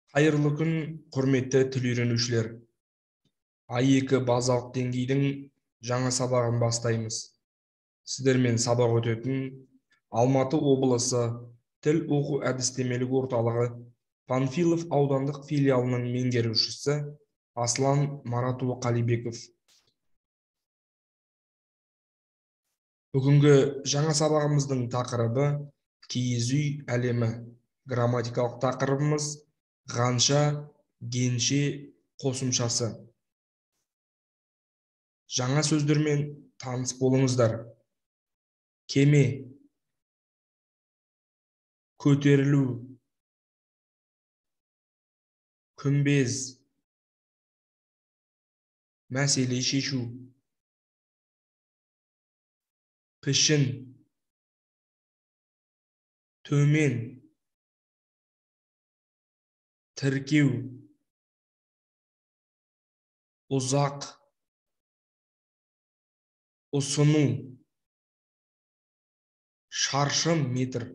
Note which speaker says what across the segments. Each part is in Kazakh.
Speaker 1: Қайырлы күн, құрметті тіл үйренушілер. А2 базалық деңгейдің жаңа сабағын бастаймыз. Сіздермен сабақ өтетін Алматы облысы тіл оқу әдістемелік орталығы Панфилов аудандық филиалының меңгерушісі Аслан Маратұлы Қалибеков. Бүгінгі жаңа сабағымыздың тақырыбы киіз үй әлемі. Грамматикалық тақырыбымыз ғанша, генше қосымшасы. Жаңа сөздермен таныс болыңыздар. Кеме, көтерілу, күмбез, мәселе шешу, пішін, төмен, тіркеу, ұзақ, ұсыну, шаршы метр.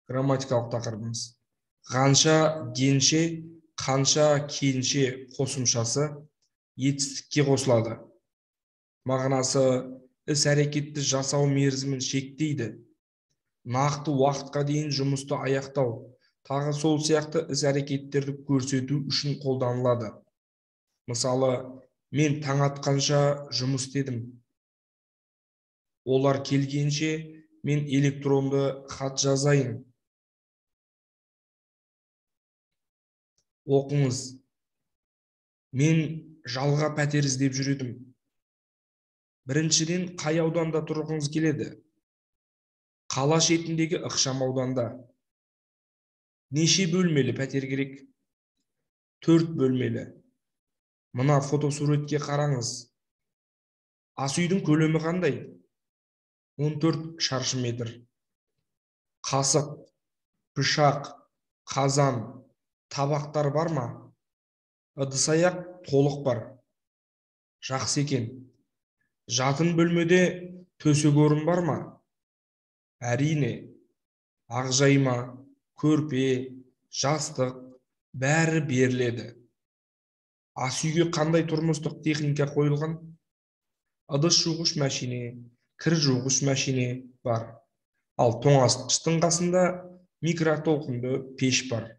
Speaker 1: Грамматикалық тақырыбымыз. Ғанша, генше, қанша, кенше қосымшасы етістікке қосылады. Мағынасы іс-әрекетті жасау мерзімін шектейді. Нақты уақытқа дейін жұмысты аяқтау, тағы сол сияқты іс-әрекеттерді көрсету үшін қолданылады. Мысалы, мен таң атқанша жұмыс істедім. Олар келгенше мен электронды хат жазайын. Оқыңыз. Мен жалға пәтер іздеп жүредім. Біріншіден, қай ауданда тұрғыңыз келеді? Қала шетіндегі ықшам ауданда. Неше бөлмелі пәтер керек? 4 бөлмелі. Мына фотосуретке қараңыз. Ас үйдің көлемі қандай? 14 шаршы метр. Қасық, пышақ, қазан, табақтар бар ма? Ыдыс-аяқ толық бар. Жақсы екен. Жатын бөлмеде төсек орын бар ма? Әрине. Ақжайма, көрпе, жастық бәрі беріледі. Ас үйге қандай тұрмыстық техника қойылған? Ыдыс жуғыш мәшине, кір жуғыш мәшине бар. Ал тоңазытқыштың қасында микротолқынды пеш бар.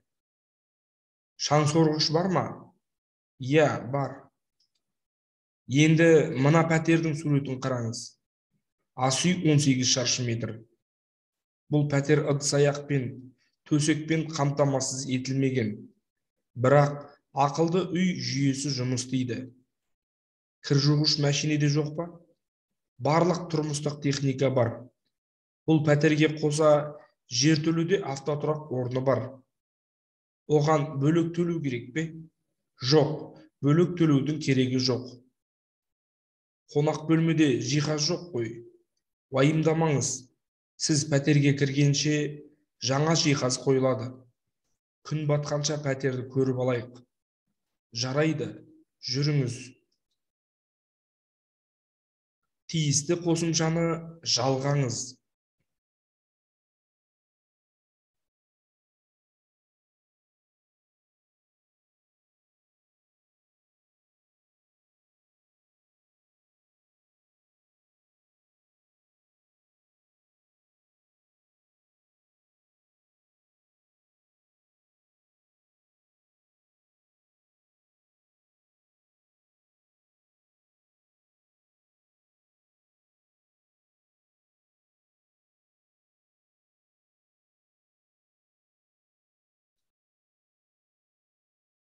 Speaker 1: Шаң сорғыш бар ма? Иә, бар. Енді мына пәтердің суретін қараңыз. Ас үй 18 шаршы метр. Бұл пәтер ыдыс-аяқпен, төсекпен қамтамасыз етілмеген. Бірақ ақылды үй жүйесі жұмыс істейді. Кір жуғыш мәшинеде жоқ па? Барлық тұрмыстық техника бар. Бұл пәтерге қоса жертөледе автотұрақ орны бар. Оған бөлек төлеу керек пе? Жоқ, бөлек төлеудің керегі жоқ. Қонақ бөлмеде жиһаз жоқ қой. Уайымдамаңыз. Сіз пәтерге кіргенше жаңа жиһаз қойылады. Күн батқанша пәтерді көріп алайық. Жарайды, жүріңіз. Тиісті қосымшаны жалғаңыз.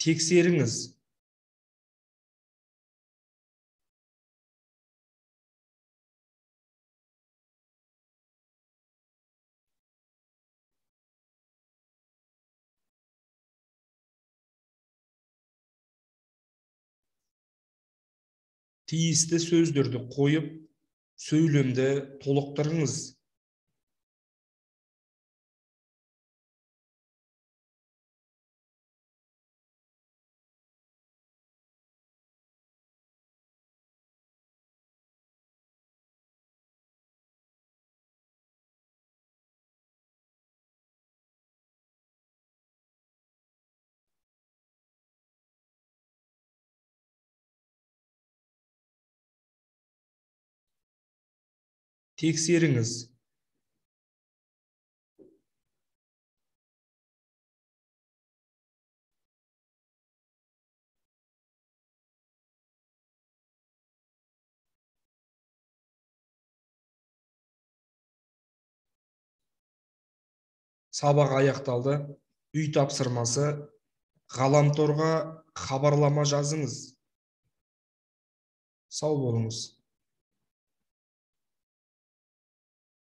Speaker 1: Тексеріңіз. Тиісті сөздерді қойып, сөйлемді толықтырыңыз. тексеріңіз. Сабақ аяқталды. Үй тапсырмасы. Ғаламторға хабарлама жазыңыз. Сау болыңыз.